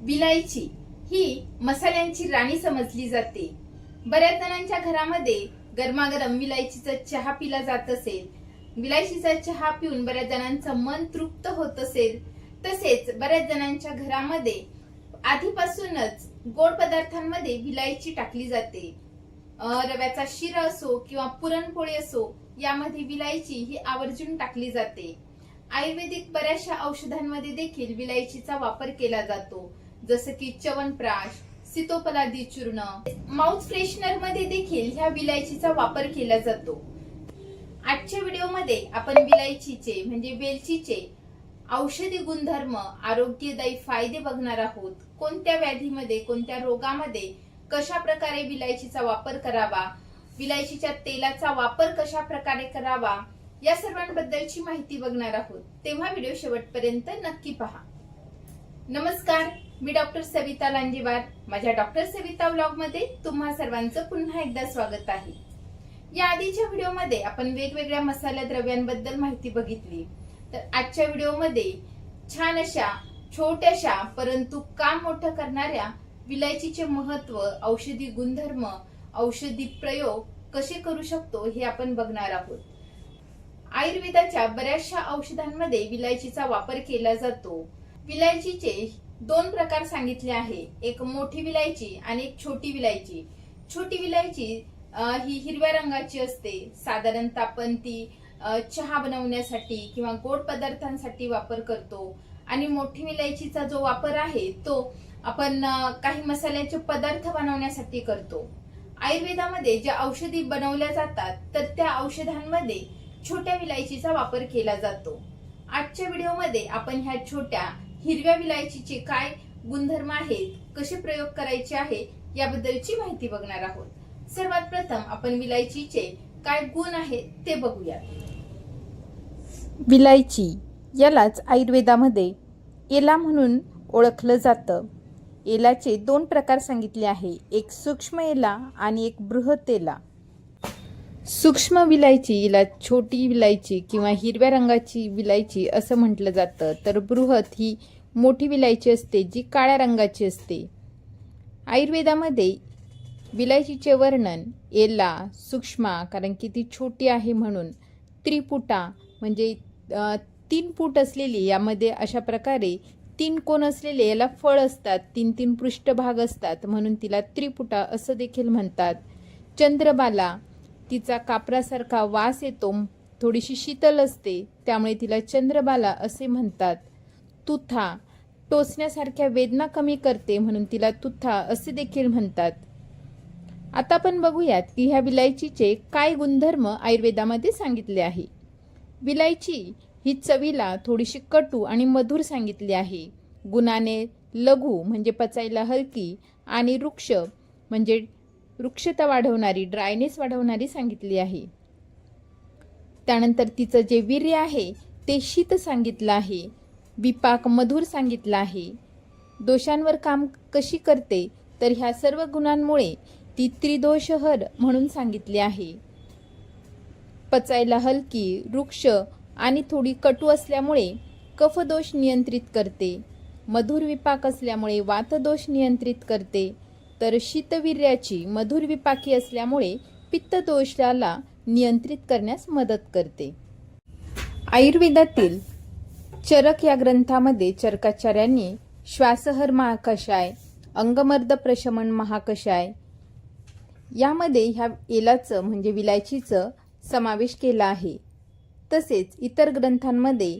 विलायची ही मसाल्यांची राणी समजली जाते। बऱ्याच जणांच्या घरामध्ये गरमागरम विलायचीचा चहा पिला जात असेल। विलायचीचा चहा पिऊन बऱ्याच जणांचं मन तृप्त होत असेल। तसेच बऱ्याच जणांच्या घरामध्ये आधीपासूनच गोड पदार्थांमध्ये विलायची टाकली जाते। रव्याचा शिरा असो किंवा पुरणपोळी असो, यामध्ये विलायची ही आवर्जून टाकली जाते। आयुर्वेदिक बऱ्याचशा औषधांमध्ये देखील विलायचीचा वापर केला जातो, जसं की च्यवनप्राश, सीतोपलादी चूर्ण, माउथ फ्रेशनर मध्ये देखील ह्या विलायचीचा वापर केला जातो। आजच्या व्हिडिओमध्ये आपण विलायचीचे म्हणजे वेलचीचे औषधी गुणधर्म, आरोग्यदायी फायदे बघणार आहोत। कोणत्या व्याधीमध्ये, कोणत्या रोगामध्ये कशा प्रकारे विलायचीचा वापर करावा, विलायचीच्या तेलाचा वापर कशा प्रकारे करावा, या सर्वांबद्दलची माहिती बघणार आहोत। तेव्हा व्हिडिओ शेवटपर्यंत नक्की पहा। नमस्कार, मी डॉक्टर सविता लांजेवार। माझ्या डॉक्टर सविता व्लॉग मध्ये तुम्हा सर्वांचं पुन्हा एकदा स्वागत आहे। या आधीच्या व्हिडिओमध्ये आपण वेगवेगळ्या मसाला द्रव्यांबद्दल माहिती बघितली, तर आजच्या व्हिडिओमध्ये छान अशा छोट्याशा परंतु काम मोठं करणाऱ्या विलायचीचे महत्व, औषधी गुणधर्म, औषधी प्रयोग कसे करू शकतो हे आपण बघणार आहोत। आयुर्वेदाच्या बऱ्याचशा औषधांमध्ये विलायचीचा वापर केला जातो। विलायचीचे दोन प्रकार सांगितले आहे, एक मोठी विलायची आणि एक छोटी विलायची। छोटी विलायची ही हिरव्या रंगाची असते। साधारणतः आपण ती चहा बनवण्यासाठी किंवा गोड पदार्थांसाठी वापर करतो। आणि मोठी विलायचीचा जो वापर आहे तो आपण काही मसाल्याचे पदार्थ बनवण्यासाठी करतो। आयुर्वेदामध्ये ज्या औषधी बनवल्या जातात, तर त्या औषधांमध्ये छोट्या विलायचीचा वापर केला जातो। आजच्या व्हिडिओमध्ये आपण ह्या छोट्या हिरव्या विलायचीचे काय गुणधर्म आहेत, कसे प्रयोग करायचे आहे, याबद्दलची माहिती बघणार आहोत। सर्वात प्रथम आपण विलायचीचे काय गुण आहेत ते बघूया। विलायची यालाच आयुर्वेदामध्ये एला म्हणून ओळखलं जातं। एलाचे दोन प्रकार सांगितले आहे, एक सूक्ष्म एला आणि एक बृहत एला। सूक्ष्म विलायची याला छोटी विलायची किंवा हिरव्या रंगाची विलायची असं म्हटलं जातं, तर बृहत ही मोठी विलायची असते जी काळ्या रंगाची असते। आयुर्वेदामध्ये विलायचीचे वर्णन एला, सूक्ष्मा कारण की ती छोटी आहे म्हणून, त्रिपुटा म्हणजे 3 फूट असलेली, यामध्ये अशा प्रकारे 3 कोण असलेले याला फळ असतात, 3 पृष्ठभाग असतात म्हणून तिला त्रिपुटा असं देखील म्हणतात। चंद्रबाला, तिचा कापरासारखा वास येतो, थोडीशी शीतल असते, त्यामुळे तिला चंद्रबाला असे म्हणतात। तुथा, टोचण्यासारख्या वेदना कमी करते म्हणून तिला तुथा असे देखील म्हणतात। आता आपण बघूयात की ह्या विलायचीचे काय गुणधर्म आयुर्वेदामध्ये सांगितले आहे। विलायची ही चवीला थोडीशी कटू आणि मधुर सांगितली आहे। गुणाने लघु म्हणजे पचायला हलकी आणि वृक्ष म्हणजे वृक्षता वाढवणारी, ड्रायनेस वाढवणारी सांगितली आहे। त्यानंतर तिचं जे वीर्य आहे ते शीत सांगितलं आहे। विपाक मधुर सांगितलं आहे। दोषांवर काम कशी करते, तर ह्या सर्व गुणांमुळे ती त्रिदोषहर म्हणून सांगितली आहे। पचायला हलकी, वृक्ष आणि थोडी कटू असल्यामुळे कफदोष नियंत्रित करते। मधुर विपाक असल्यामुळे वातदोष नियंत्रित करते, तर शीतवीर्याची मधुर विपाकी असल्यामुळे पित्तदोषाला नियंत्रित करण्यास मदत करते। आयुर्वेदातील चरक या ग्रंथामध्ये चरकाचार्यांनी श्वासहर महाकषाय, अंगमर्द प्रशमन महाकषाय यामध्ये ह्या एलाचं म्हणजे विलायचीचं समावेश केला आहे। तसेच इतर ग्रंथांमध्ये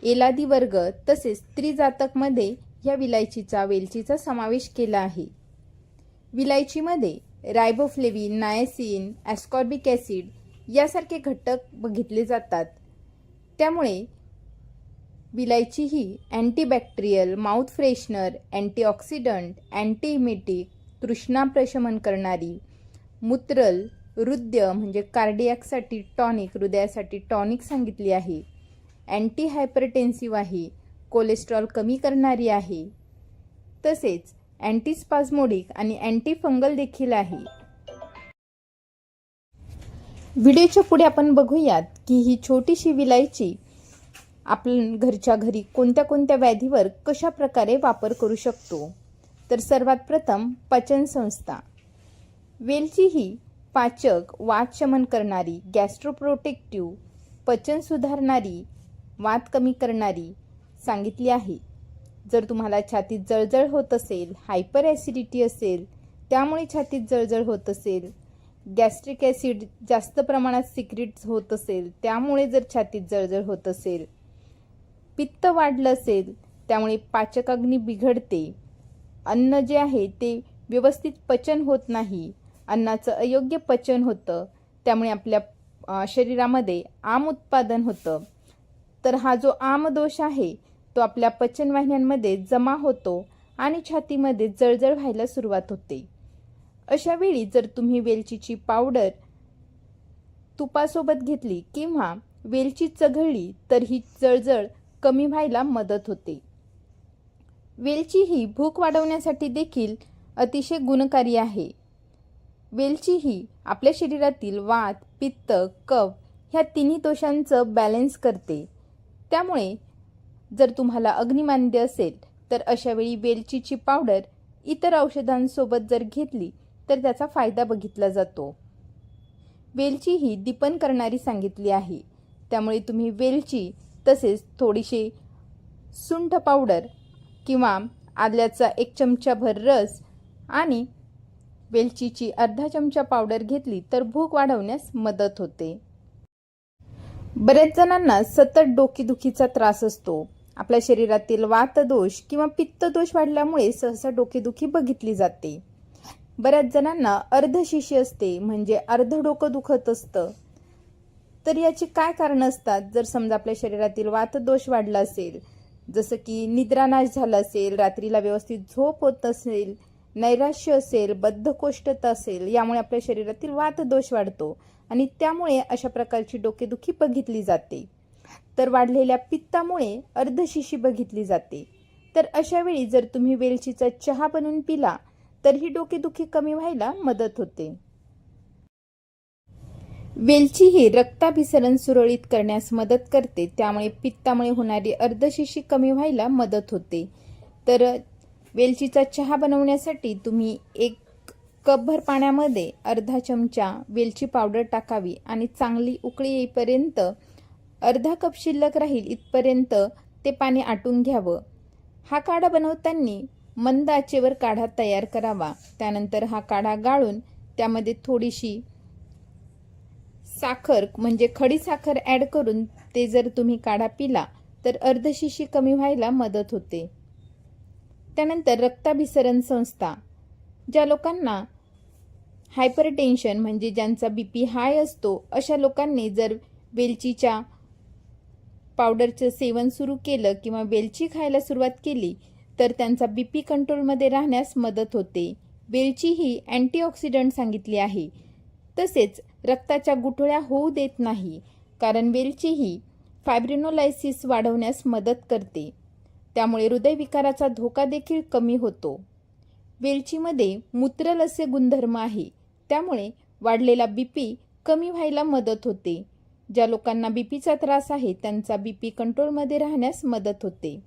एलादी वर्ग तसेच त्रिजातकमध्ये ह्या विलायचीचा, वेलचीचा समावेश केला आहे। विलायचीमध्ये रायबोफ्लेविन, नायसिन, ॲस्कॉर्बिक ॲसिड यासारखे घटक बघितले जातात। त्यामुळे विलायची ही अँटीबॅक्टेरियल, माउथ फ्रेशनर, अँटीऑक्सिडंट, अँटीइमेटिक, तृष्णा प्रशमन करणारी, मूत्रल, हृदय म्हणजे कार्डियाकसाठी टॉनिक, हृदयासाठी टॉनिक सांगितली आहे। अँटी हायपरटेन्सिव्ह आहे, कोलेस्ट्रॉल कमी करणारी आहे। तसेच अँटीस्पाझमोडिक आणि अँटी फंगल देखील आहे। व्हिडिओच्या पुढे आपण बघूयात की ही छोटीशी विलायची आपण घरच्या घरी कोणत्या कोणत्या व्याधीवर कशा प्रकारे वापर करू शकतो। तर सर्वात प्रथम पचन संस्था. वेलची ही पाचक, वात शमन करणारी, गॅस्ट्रोप्रोटेक्टिव्ह, पचन सुधारणारी, वात कमी करणारी सांगितली आहे. जर तुम्हाला छातीत जळजळ होत असेल, हायपर ॲसिडिटी असेल, त्यामुळे छातीत जळजळ होत असेल, गॅस्ट्रिक ॲसिड जास्त प्रमाणात सिक्रीट होत असेल, त्यामुळे जर छातीत जळजळ होत असेल, पित्त वाढलं असेल, त्यामुळे पाचकाग्नी बिघडते, अन्न जे आहे ते व्यवस्थित पचन होत नाही, अन्नाचं अयोग्य पचन होतं, त्यामुळे आपल्या शरीरामध्ये आम उत्पादन होतं. तर हा जो आमदोष आहे तो आपल्या पचनवाहिन्यांमध्ये जमा होतो आणि छातीमध्ये जळजळ व्हायला सुरुवात होते. अशा वेळी जर तुम्ही वेलचीची पावडर तुपासोबत घेतली किंवा वेलची चघळली तर ही जळजळ कमी व्हायला मदत होते. वेलची ही भूक वाढवण्यासाठी देखील अतिशय गुणकारी आहे. वेलची ही आपल्या शरीरातील वात, पित्त, कफ ह्या तिन्ही दोषांचं बॅलन्स करते. त्यामुळे जर तुम्हाला अग्निमांद्य असेल तर अशावेळी वेलचीची पावडर इतर औषधांसोबत जर घेतली तर त्याचा फायदा बघितला जातो. वेलची ही दीपन करणारी सांगितली आहे. त्यामुळे तुम्ही वेलची तसेच थोडीशी सुंठ पावडर किंवा आल्याचा 1 चमचाभर रस आणि वेलचीची अर्धा चमचा पावडर घेतली तर भूक वाढवण्यास मदत होते. बऱ्याच जणांना सतत डोकेदुखीचा त्रास असतो. आपल्या शरीरातील वातदोष किंवा पित्तदोष वाढल्यामुळे सहसा डोकेदुखी बघितली जाते. बऱ्याच जणांना अर्धशिशी असते, म्हणजे अर्ध डोकं दुखत असतं. तर याची काय कारणं असतात? जर समजा आपल्या शरीरातील वातदोष वाढला असेल, जसं की निद्रानाश झाला असेल, रात्रीला व्यवस्थित झोप होत असेल, नैराश्य असेल, बद्धकोष्ठता असेल, यामुळे आपल्या शरीरातील वातदोष वाढतो आणि त्यामुळे अशा प्रकारची डोकेदुखी बघितली जाते. तर वाढलेल्या पित्तामुळे अर्धशिशी बघितली जाते. तर अशा वेळी जर तुम्ही वेलचीचा चहा बनवून पिला तर ही डोकेदुखी कमी व्हायला मदत होते. वेलची ही रक्ताभिसरण सुरळीत करण्यास मदत करते, त्यामुळे पित्तामुळे होणारी अर्धशिशी कमी व्हायला मदत होते. तर वेलचीचा चहा बनवण्यासाठी तुम्ही 1 कपभर पाण्यामध्ये अर्धा चमचा वेलची पावडर टाकावी आणि चांगली उकळी येईपर्यंत, अर्धा कप शिल्लक राहील इथपर्यंत ते पाणी आटून घ्यावं. हा काढा बनवताना मंद आचेवर काढा तयार करावा. त्यानंतर हा काढा गाळून त्यामध्ये थोडीशी साखर म्हणजे खडी साखर ॲड करून ते जर तुम्ही काढा पिला तर अर्धशिशी कमी व्हायला मदत होते. त्यानंतर रक्ताभिसरण संस्था. ज्या लोकांना हायपरटेन्शन म्हणजे ज्यांचा BP हाय असतो, अशा लोकांनी जर वेलचीच्या पावडरचं सेवन सुरू केलं किंवा वेलची खायला सुरुवात केली तर त्यांचा BP कंट्रोलमध्ये राहण्यास मदत होते. वेलची ही अँटीऑक्सिडंट सांगितली आहे. तसेच रक्ताच्या गुठळ्या होऊ देत नाही, कारण वेलची ही फायब्रिनोलायसिस वाढवण्यास मदत करते. त्यामुळे हृदयविकाराचा धोका देखील कमी होतो. वेलचीमध्ये मूत्रल असे गुणधर्म आहे, त्यामुळे वाढलेला BP कमी व्हायला मदत होते. ज्या लोकांना BPचा त्रास आहे त्यांचा BP कंट्रोलमध्ये राहण्यास मदत होते.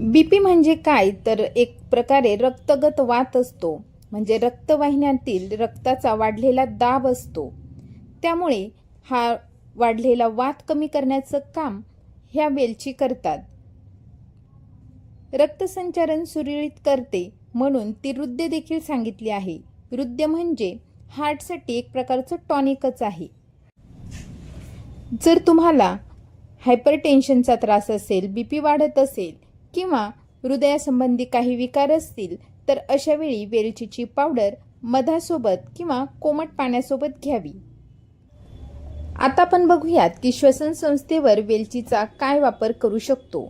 BP म्हणजे काय? तर एक प्रकारे रक्तगत वात असतो, म्हणजे रक्तवाहिन्यातील रक्ताचा वाढलेला दाब असतो. त्यामुळे हा वाढलेला वात कमी करण्याचं काम ह्या वेलची करतात. रक्तसंचालन सुरळीत करते म्हणून ती हृद्य देखील सांगितली आहे. हृद्य म्हणजे हार्टसाठी एक प्रकारचं टॉनिकच आहे. जर तुम्हाला हायपरटेन्शनचा त्रास असेल, BP वाढत असेल किंवा हृदयासंबंधी काही विकार असतील तर अशा वेळी वेलचीची पावडर मधासोबत किंवा कोमट पाण्यासोबत घ्यावी. आता आपण बघूयात की श्वसन संस्थेवर वेलचीचा काय वापर करू शकतो.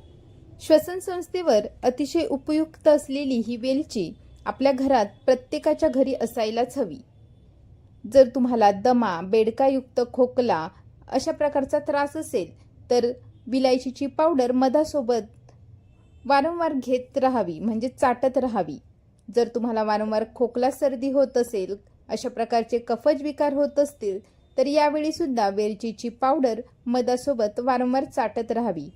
श्वसन संस्थेवर अतिशय उपयुक्त असलेली ही वेलची आपल्या घरात प्रत्येकाच्या घरी असायलाच हवी. जर तुम्हाला दमा, बेडकायुक्त खोकला अशा प्रकारचा त्रास असेल तर विलायचीची पावडर मधासोबत वारंवार घेत राहावी, म्हणजे चाटत राहावी. जर तुम्हाला वारंवार खोकला, सर्दी होत असेल, अशा प्रकारचे कफज विकार होत असतील तर यावेळी सुद्धा वेलचीची पावडर मधासोबत वारंवार चाटत राहावी.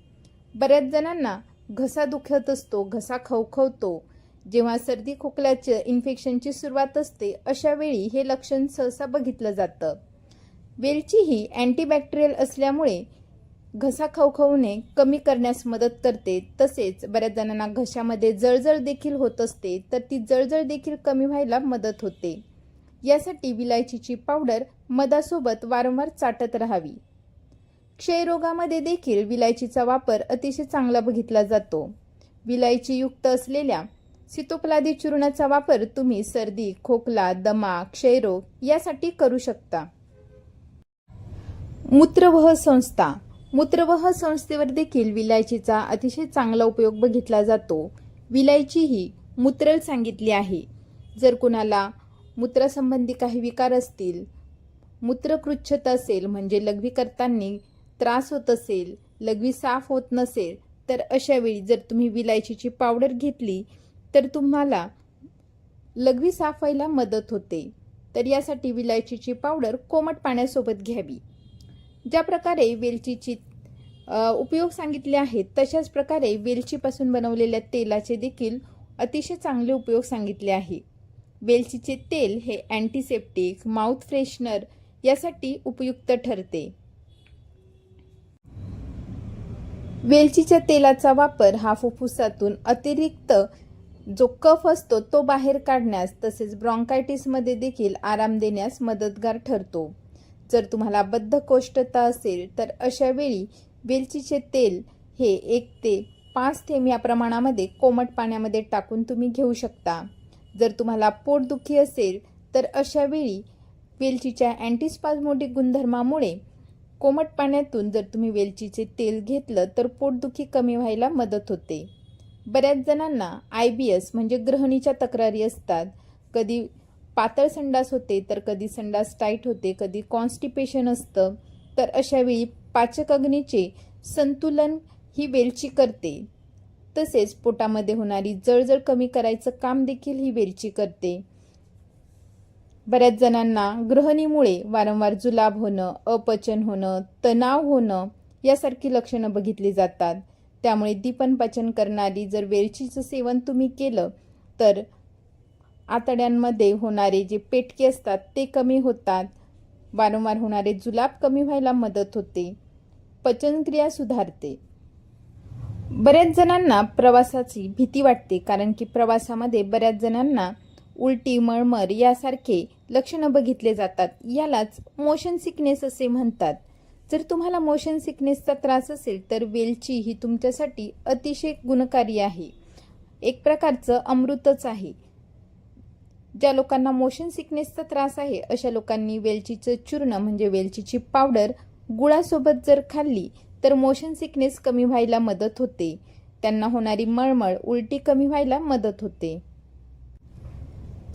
बऱ्याच जणांना घसा दुखत असतो, घसा खवखवतो, जेव्हा सर्दी खोकल्याच्या इन्फेक्शनची सुरुवात असते अशा वेळी हे लक्षण सहसा बघितलं जातं. वेलची ही अँटीबॅक्टेरियल असल्यामुळे घसा खवखवणे कमी करण्यास मदत करते. तसेच बऱ्याच जणांना घशामध्ये जळजळ देखील होत असते, तर ती जळजळ देखील कमी व्हायला मदत होते. यासाठी विलायचीची पावडर मधासोबत वारंवार चाटत राहावी. क्षयरोगामध्ये देखील विलायचीचा वापर अतिशय चांगला बघितला जातो. विलायची युक्त असलेल्या सीतोपलादी चूर्णाचा वापर तुम्ही सर्दी, खोकला, दमा, क्षयरोग यासाठी करू शकता. मूत्रवाह संस्था. मूत्रवाह संस्थेवर देखील विलायचीचा अतिशय चांगला उपयोग बघितला जातो. विलायची ही मूत्रल सांगितली आहे. जर कुणाला मूत्रासंबंधी काही विकार असतील, मूत्रकृच्छता असेल म्हणजे लघवी करताना त्रास होत असेल, लघवी साफ होत नसेल, तर अशा वेळी जर तुम्ही विलायचीची पावडर घेतली तर तुम्हाला लघवी साफ व्हायला मदत होते. तर यासाठी विलायचीची पावडर कोमट पाण्यासोबत घ्यावी. ज्या प्रकारे वेलचीची उपयोग सांगितले आहेत तशाच प्रकारे वेलचीपासून बनवलेल्या तेलाचे देखील अतिशय चांगले उपयोग सांगितले आहे. वेलचीचे तेल हे अँटीसेप्टिक, माउथ फ्रेशनर यासाठी उपयुक्त ठरते. वेलचीच्या तेलाचा वापर हा फुफ्फुसातून अतिरिक्त जो कफ असतो तो बाहेर काढण्यास तसेच ब्रॉन्कायटिसमध्ये देखील आराम देण्यास मदतगार ठरतो. जर तुम्हाला बद्धकोष्ठता असेल तर अशा वेळी वेलचीचे तेल हे 1 ते 5 थेंब या प्रमाणामध्ये कोमट पाण्यामध्ये टाकून तुम्ही घेऊ शकता. जर तुम्हाला पोटदुखी असेल तर अशा वेळी वेलचीच्या अँटीस्पाझमोटिक गुणधर्मामुळे कोमट पाण्यातून जर तुम्ही वेलचीचे तेल घेतलं तर पोटदुखी कमी व्हायला मदत होते. बऱ्याच जणांना IBS म्हणजे ग्रहणीच्या तक्रारी असतात. कधी पातळ संडास होते तर कधी संडास टाईट होते, कधी कॉन्स्टिपेशन असतं. तर अशा वेळी पाचक अग्नीचे संतुलन ही वेलची करते. तसेच पोटामध्ये होणारी जळजळ कमी करायचं काम देखील ही वेलची करते. बऱ्याच जणांना ग्रहणीमुळे वारंवार जुलाब होणं, अपचन होणं, तणाव होणं यासारखी लक्षणं बघितली जातात. त्यामुळे दीपन पचन करणारी जर वेलचीचं सेवन तुम्ही केलं तर आतड्यांमध्ये होणारे जे पेटके असतात ते कमी होतात. वारंवार होणारे जुलाब कमी व्हायला मदत होते. पचनक्रिया सुधारते. बऱ्याच जणांना प्रवासाची भीती वाटते, कारण की प्रवासामध्ये बऱ्याच जणांना उलटी, मळमळ यासारखे लक्षणं बघितले जातात. यालाच मोशन सिकनेस असे म्हणतात. जर तुम्हाला मोशन सिकनेसचा त्रास असेल तर वेलची ही तुमच्यासाठी अतिशय गुणकारी आहे. एक प्रकारचं अमृतच आहे. ज्या लोकांना मोशन सिकनेसचा त्रास आहे अशा लोकांनी वेलचीचं चूर्ण म्हणजे वेलचीची पावडर गुळासोबत जर खाल्ली तर मोशन सिकनेस कमी व्हायला मदत होते. त्यांना होणारी मळमळ, उलटी कमी व्हायला मदत होते.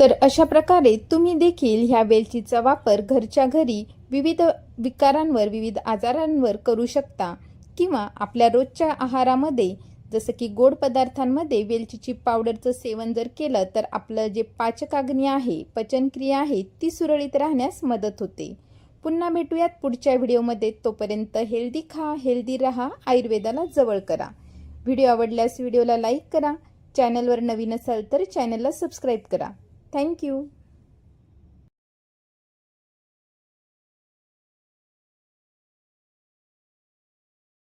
तर अशा प्रकारे तुम्ही देखील ह्या वेलचीचा वापर घरच्या घरी विविध विकारांवर, विविध आजारांवर करू शकता. किंवा आपल्या रोजच्या आहारामध्ये जसं की गोड पदार्थांमध्ये वेलचीची पावडरचं सेवन जर केलं तर आपलं जे पाचकाग्नी आहे, पचनक्रिया आहे ती सुरळीत राहण्यास मदत होते. पुन्हा भेटूयात पुढच्या व्हिडिओमध्ये. तोपर्यंत हेल्दी खा, हेल्दी रहा, आयुर्वेदाला जवळ करा. व्हिडिओ आवडल्यास व्हिडिओला लाईक करा. चॅनलवर नवीन असाल तर चॅनलला सबस्क्राईब करा. थँक्यू.